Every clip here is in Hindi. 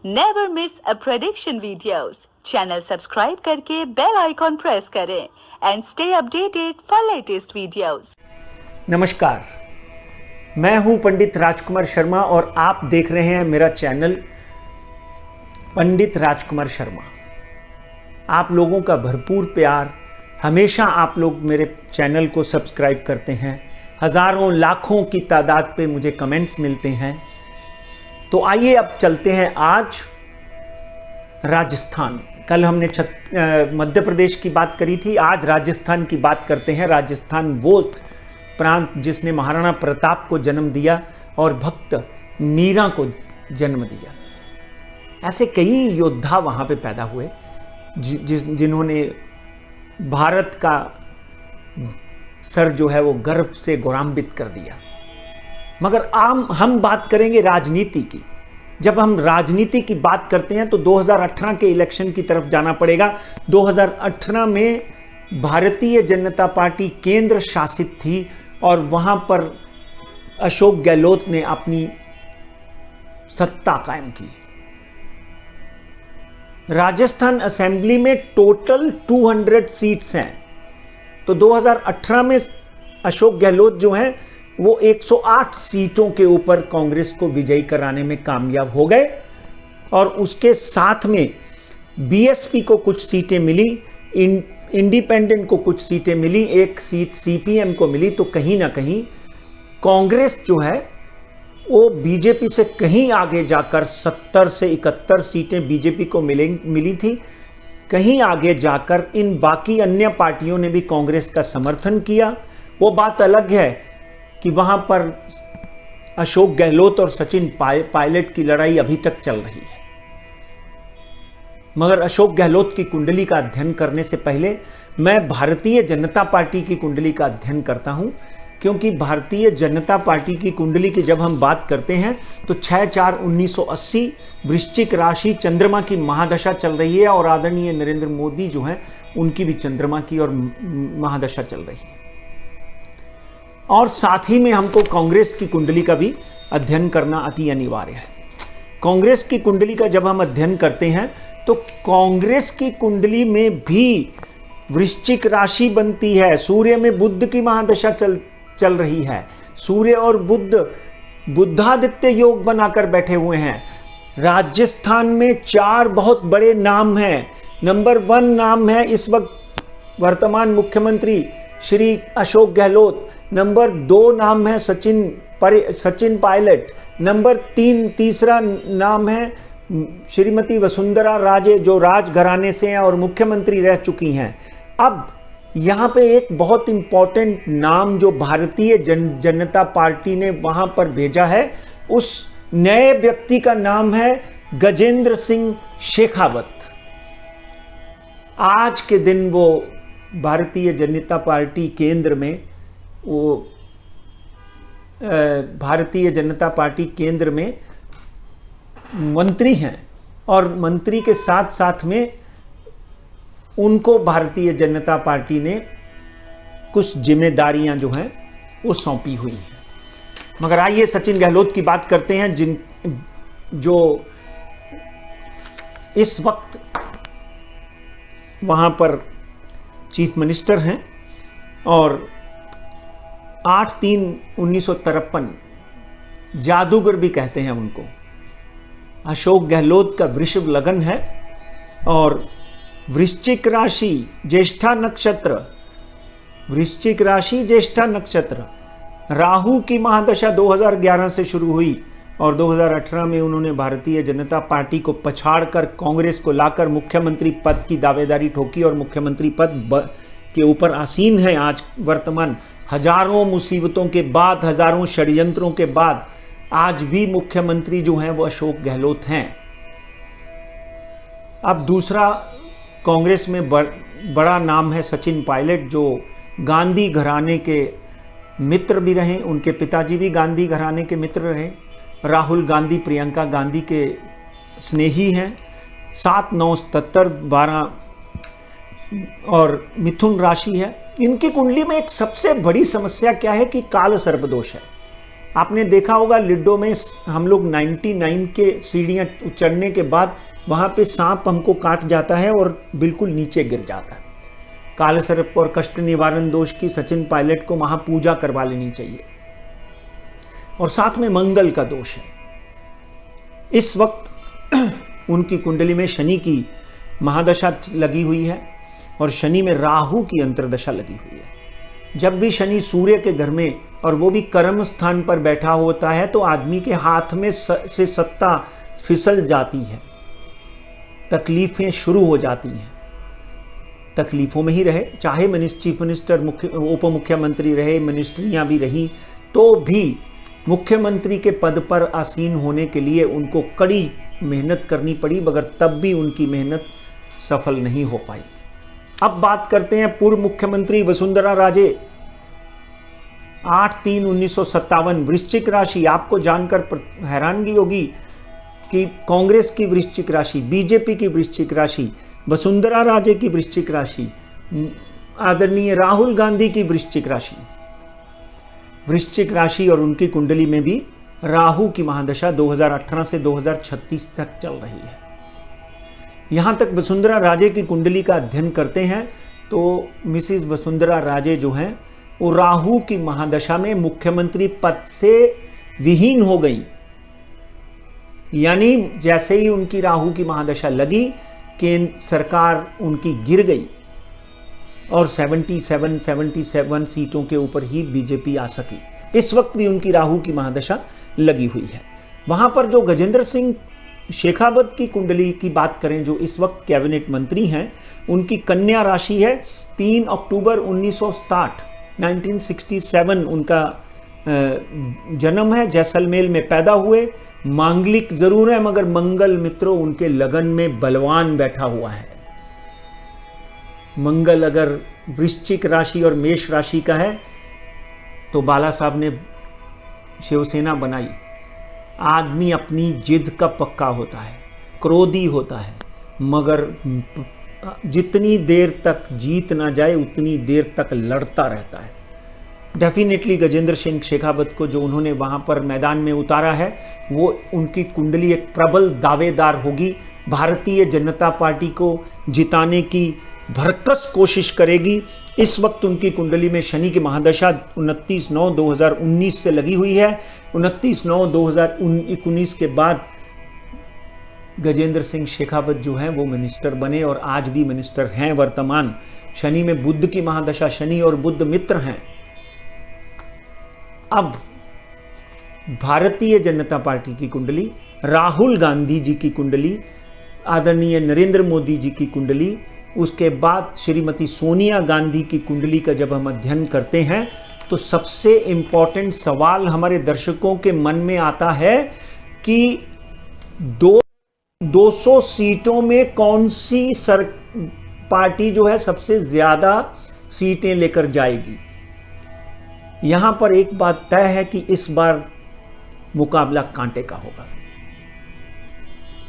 नेवर मिस अ प्रेडिक्शन वीडियोस। चैनल सब्सक्राइब करके बेल आइकॉन प्रेस करें and stay updated for latest videos. नमस्कार, मैं हूं पंडित राजकुमार शर्मा और आप देख रहे हैं मेरा चैनल पंडित राजकुमार शर्मा। आप लोगों का भरपूर प्यार, हमेशा आप लोग मेरे चैनल को सब्सक्राइब करते हैं। हजारों लाखों की तादाद पे मुझे कमेंट्स मिलते हैं। तो आइए अब चलते हैं आज राजस्थान। कल हमने मध्य प्रदेश की बात करी थी, आज राजस्थान की बात करते हैं। राजस्थान वो प्रांत जिसने महाराणा प्रताप को जन्म दिया और भक्त मीरा को जन्म दिया। ऐसे कई योद्धा वहां पे पैदा हुए जिन्होंने भारत का सर जो है वो गर्व से गौरवान्वित कर दिया। मगर हम बात करेंगे राजनीति की। जब हम राजनीति की बात करते हैं तो 2018 के इलेक्शन की तरफ जाना पड़ेगा। 2018 में भारतीय जनता पार्टी केंद्र शासित थी और वहां पर अशोक गहलोत ने अपनी सत्ता कायम की। राजस्थान असेंबली में टोटल 200 सीट्स हैं। तो 2018 में अशोक गहलोत जो हैं वो 108 सीटों के ऊपर कांग्रेस को विजयी कराने में कामयाब हो गए और उसके साथ में बीएसपी को कुछ सीटें मिली, इंडिपेंडेंट को कुछ सीटें मिली, एक सीट सीपीएम को मिली। तो कहीं ना कहीं कांग्रेस जो है वो बीजेपी से कहीं आगे जाकर 70 से 71 सीटें बीजेपी को मिली थी। कहीं आगे जाकर इन बाकी अन्य पार्टियों ने भी कांग्रेस का समर्थन किया। वो बात अलग है कि वहां पर अशोक गहलोत और सचिन पायलट की लड़ाई अभी तक चल रही है। मगर अशोक गहलोत की कुंडली का अध्ययन करने से पहले मैं भारतीय जनता पार्टी की कुंडली का अध्ययन करता हूं, क्योंकि भारतीय जनता पार्टी की कुंडली की जब हम बात करते हैं तो 6/4/1980 वृश्चिक राशि चंद्रमा की महादशा चल रही है और आदरणीय नरेंद्र मोदी जो हैं उनकी भी चंद्रमा की और महादशा चल रही है। और साथ ही में हमको कांग्रेस की कुंडली का भी अध्ययन करना अति अनिवार्य है। कांग्रेस की कुंडली का जब हम अध्ययन करते हैं तो कांग्रेस की कुंडली में भी वृश्चिक राशि बनती है। सूर्य में बुध की महादशा चल रही है। सूर्य और बुध बुद्धादित्य योग बनाकर बैठे हुए हैं। राजस्थान में 4 बहुत बड़े नाम हैं। नंबर 1 नाम है इस वक्त वर्तमान मुख्यमंत्री श्री अशोक गहलोत। नंबर 2 नाम है सचिन पायलट। नंबर 3 नाम है श्रीमती वसुंधरा राजे, जो राजघराने से हैं और मुख्यमंत्री रह चुकी हैं। अब यहाँ पे एक बहुत इंपॉर्टेंट नाम जो भारतीय जनता पार्टी ने वहां पर भेजा है, उस नए व्यक्ति का नाम है गजेंद्र सिंह शेखावत। आज के दिन वो भारतीय जनता पार्टी केंद्र में भारतीय जनता पार्टी केंद्र में मंत्री हैं और मंत्री के साथ साथ में उनको भारतीय जनता पार्टी ने कुछ जिम्मेदारियां जो हैं वो सौंपी हुई हैं। मगर आइए सचिन गहलोत की बात करते हैं, जो इस वक्त वहां पर चीफ मिनिस्टर हैं और 8/3/1953 जादूगर भी कहते हैं उनको। अशोक गहलोत का वृषभ लगन है और वृश्चिक राशि ज्येष्ठा नक्षत्र, वृश्चिक राशि ज्येष्ठा नक्षत्र। राहु की महादशा 2011 से शुरू हुई और 2018 में उन्होंने भारतीय जनता पार्टी को पछाड़कर कांग्रेस को लाकर मुख्यमंत्री पद की दावेदारी ठोकी और मुख्यमंत्री पद के ऊपर आसीन है आज वर्तमान। हजारों मुसीबतों के बाद, हजारों षड्यंत्रों के बाद आज भी मुख्यमंत्री जो हैं वो अशोक गहलोत हैं। अब दूसरा कांग्रेस में बड़ा नाम है सचिन पायलट, जो गांधी घराने के मित्र भी रहे। उनके पिताजी भी गांधी घराने के मित्र रहे। राहुल गांधी प्रियंका गांधी के स्नेही हैं। 7/9/77 12 और मिथुन राशि है। इनकी कुंडली में एक सबसे बड़ी समस्या क्या है कि काल सर्पदोष है। आपने देखा होगा लिड्डो में हम लोग 99 के सीढ़ियाँ चढ़ने के बाद वहाँ पे सांप हमको काट जाता है और बिल्कुल नीचे गिर जाता है। काल सर्प और कष्ट निवारण दोष की सचिन पायलट को महापूजा करवा लेनी चाहिए। और साथ में मंगल का दोष है। इस वक्त उनकी कुंडली में शनि की महादशा लगी हुई है और शनि में राहु की अंतर्दशा लगी हुई है। जब भी शनि सूर्य के घर में और वो भी कर्म स्थान पर बैठा होता है तो आदमी के हाथ में से सत्ता फिसल जाती है, तकलीफें शुरू हो जाती हैं। तकलीफों में ही रहे, चाहे चीफ मिनिस्टर, उप मुख्यमंत्री रहे, मिनिस्ट्रियां भी रही, तो भी मुख्यमंत्री के पद पर आसीन होने के लिए उनको कड़ी मेहनत करनी पड़ी, मगर तब भी उनकी मेहनत सफल नहीं हो पाई। अब बात करते हैं पूर्व मुख्यमंत्री वसुंधरा राजे। 8/3/1957 वृश्चिक राशि। आपको जानकर हैरानगी होगी कि कांग्रेस की वृश्चिक राशि, बीजेपी की वृश्चिक राशि, वसुंधरा राजे की वृश्चिक राशि, आदरणीय राहुल गांधी की वृश्चिक राशि, वृश्चिक राशि और उनकी कुंडली में भी राहु की महादशा 2018 से 2036 तक चल रही है। यहां तक वसुंधरा राजे की कुंडली का अध्ययन करते हैं तो मिसिस वसुंधरा राजे जो हैं वो राहु की महादशा में मुख्यमंत्री पद से विहीन हो गई। यानी जैसे ही उनकी राहु की महादशा लगी, केंद्र सरकार उनकी गिर गई और 77 सीटों के ऊपर ही बीजेपी आ सकी। इस वक्त भी उनकी राहु की महादशा लगी हुई है। वहां पर जो गजेंद्र सिंह शेखावत की कुंडली की बात करें, जो इस वक्त कैबिनेट मंत्री हैं, उनकी कन्या राशि है। 3 अक्टूबर 1967 उनका जन्म है। जैसलमेर में पैदा हुए। मांगलिक जरूर है मगर मंगल मित्रों उनके लगन में बलवान बैठा हुआ है। मंगल अगर वृश्चिक राशि और मेष राशि का है तो बाला साहब ने शिवसेना बनाई। आदमी अपनी जिद का पक्का होता है, क्रोधी होता है, मगर जितनी देर तक जीत ना जाए उतनी देर तक लड़ता रहता है। डेफिनेटली गजेंद्र सिंह शेखावत को जो उन्होंने वहां पर मैदान में उतारा है, वो उनकी कुंडली एक प्रबल दावेदार होगी। भारतीय जनता पार्टी को जिताने की भरकस कोशिश करेगी। इस वक्त उनकी कुंडली में शनि की महादशा 29/9/2019 से लगी हुई है। 29/9/2019 के बाद गजेंद्र सिंह शेखावत जो हैं वो मिनिस्टर बने और आज भी मिनिस्टर हैं वर्तमान। शनि में बुध की महादशा, शनि और बुध मित्र हैं। अब भारतीय जनता पार्टी की कुंडली, राहुल गांधी जी की कुंडली, आदरणीय नरेंद्र मोदी जी की कुंडली, उसके बाद श्रीमती सोनिया गांधी की कुंडली का जब हम अध्ययन करते हैं तो सबसे इंपॉर्टेंट सवाल हमारे दर्शकों के मन में आता है कि 200 सीटों में कौन सी पार्टी जो है सबसे ज्यादा सीटें लेकर जाएगी। यहां पर एक बात तय है कि इस बार मुकाबला कांटे का होगा।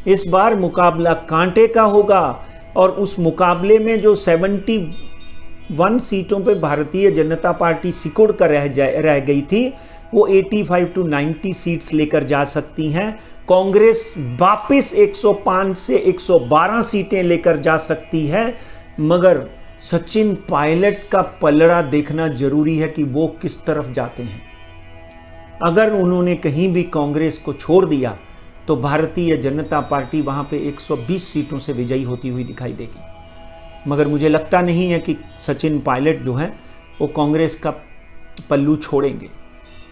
इस बार मुकाबला कांटे का होगा और उस मुकाबले में जो 71 सीटों पे भारतीय जनता पार्टी सिकुड़ कर रह गई थी, वो 85 to 90 सीट्स लेकर जा सकती हैं। कांग्रेस वापस 105 से 112 सीटें लेकर जा सकती है। मगर सचिन पायलट का पलड़ा देखना जरूरी है कि वो किस तरफ जाते हैं। अगर उन्होंने कहीं भी कांग्रेस को छोड़ दिया तो भारतीय जनता पार्टी वहां पे 120 सीटों से विजयी होती हुई दिखाई देगी। मगर मुझे लगता नहीं है कि सचिन पायलट जो हैं वो कांग्रेस का पल्लू छोड़ेंगे।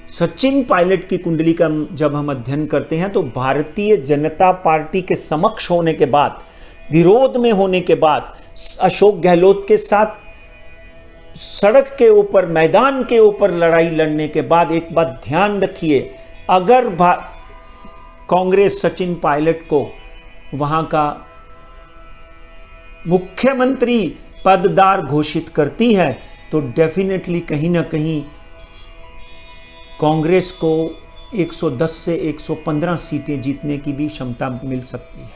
सचिन पायलट की कुंडली का जब हम अध्ययन करते हैं तो भारतीय जनता पार्टी के समक्ष होने के बाद, विरोध में होने के बाद, अशोक गहलोत के साथ सड़क के ऊपर, मैदान के ऊपर लड़ाई लड़ने के बाद, एक बात ध्यान रखिए, अगर कांग्रेस सचिन पायलट को वहां का मुख्यमंत्री पददार घोषित करती है तो डेफिनेटली कहीं ना कहीं कांग्रेस को 110 से 115 सीटें जीतने की भी क्षमता मिल सकती है।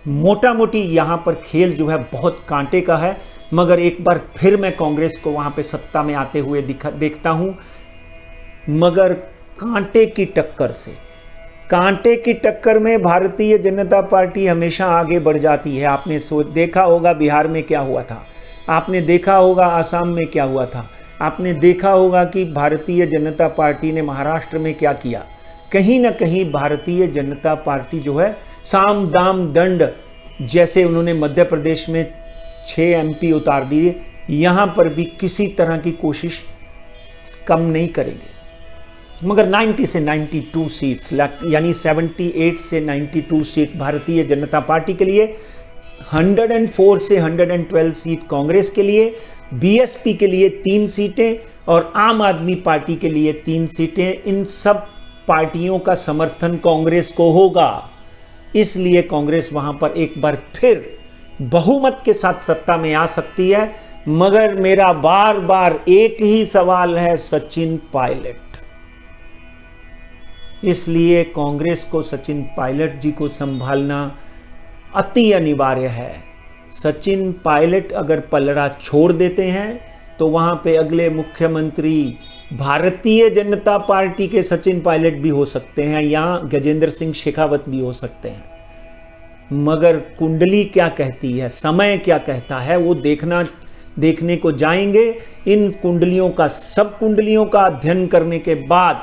मोटा मोटी यहां पर खेल जो है बहुत कांटे का है। मगर एक बार फिर मैं कांग्रेस को वहां पे सत्ता में आते हुए देखता हूं। मगर कांटे की टक्कर में भारतीय जनता पार्टी हमेशा आगे बढ़ जाती है। आपने देखा होगा बिहार में क्या हुआ था, आपने देखा होगा आसाम में क्या हुआ था, आपने देखा होगा कि भारतीय जनता पार्टी ने महाराष्ट्र में क्या किया। कहीं ना कहीं भारतीय जनता पार्टी जो है साम दाम दंड, जैसे उन्होंने मध्य प्रदेश में 6 MP उतार दिए, यहाँ पर भी किसी तरह की कोशिश कम नहीं करेंगे। मगर 90 से 92 सीट्स यानी 78 से 92 सीट भारतीय जनता पार्टी के लिए, 104 से 112 सीट कांग्रेस के लिए, बीएसपी के लिए 3 सीटें और आम आदमी पार्टी के लिए 3 सीटें। इन सब पार्टियों का समर्थन कांग्रेस को होगा, इसलिए कांग्रेस वहां पर एक बार फिर बहुमत के साथ सत्ता में आ सकती है। मगर मेरा बार बार एक ही सवाल है, सचिन पायलट। इसलिए कांग्रेस को सचिन पायलट जी को संभालना अति अनिवार्य है। सचिन पायलट अगर पलड़ा छोड़ देते हैं तो वहां पे अगले मुख्यमंत्री भारतीय जनता पार्टी के सचिन पायलट भी हो सकते हैं या गजेंद्र सिंह शेखावत भी हो सकते हैं। मगर कुंडली क्या कहती है, समय क्या कहता है, वो देखने को जाएंगे। इन कुंडलियों का, सब कुंडलियों का अध्ययन करने के बाद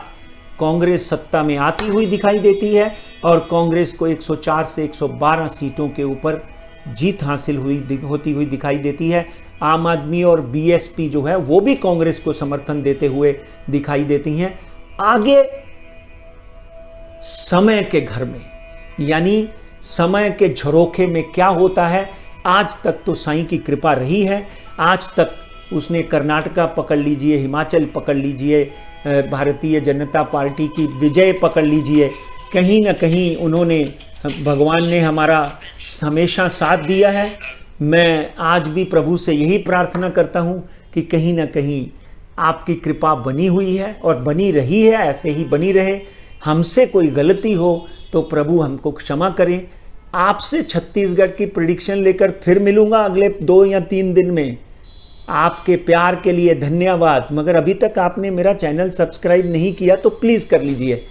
कांग्रेस सत्ता में आती हुई दिखाई देती है और कांग्रेस को 104 से 112 सीटों के ऊपर जीत हासिल होती हुई दिखाई देती है। आम आदमी और बीएसपी जो है वो भी कांग्रेस को समर्थन देते हुए दिखाई देती हैं। आगे समय के घर में, यानी समय के झरोखे में क्या होता है, आज तक तो साईं की कृपा रही है। आज तक उसने कर्नाटका पकड़ लीजिए, हिमाचल पकड़ लीजिए, भारतीय जनता पार्टी की विजय पकड़ लीजिए, कहीं ना कहीं उन्होंने, भगवान ने हमारा हमेशा साथ दिया है। मैं आज भी प्रभु से यही प्रार्थना करता हूँ कि कहीं ना कहीं आपकी कृपा बनी हुई है और बनी रही है, ऐसे ही बनी रहे। हमसे कोई गलती हो तो प्रभु हमको क्षमा करें। आपसे छत्तीसगढ़ की प्रेडिक्शन लेकर फिर मिलूंगा अगले 2 या 3 दिन में। आपके प्यार के लिए धन्यवाद। मगर अभी तक आपने मेरा चैनल सब्सक्राइब नहीं किया तो प्लीज़ कर लीजिए।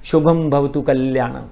शुभम भवतु कल्याणम।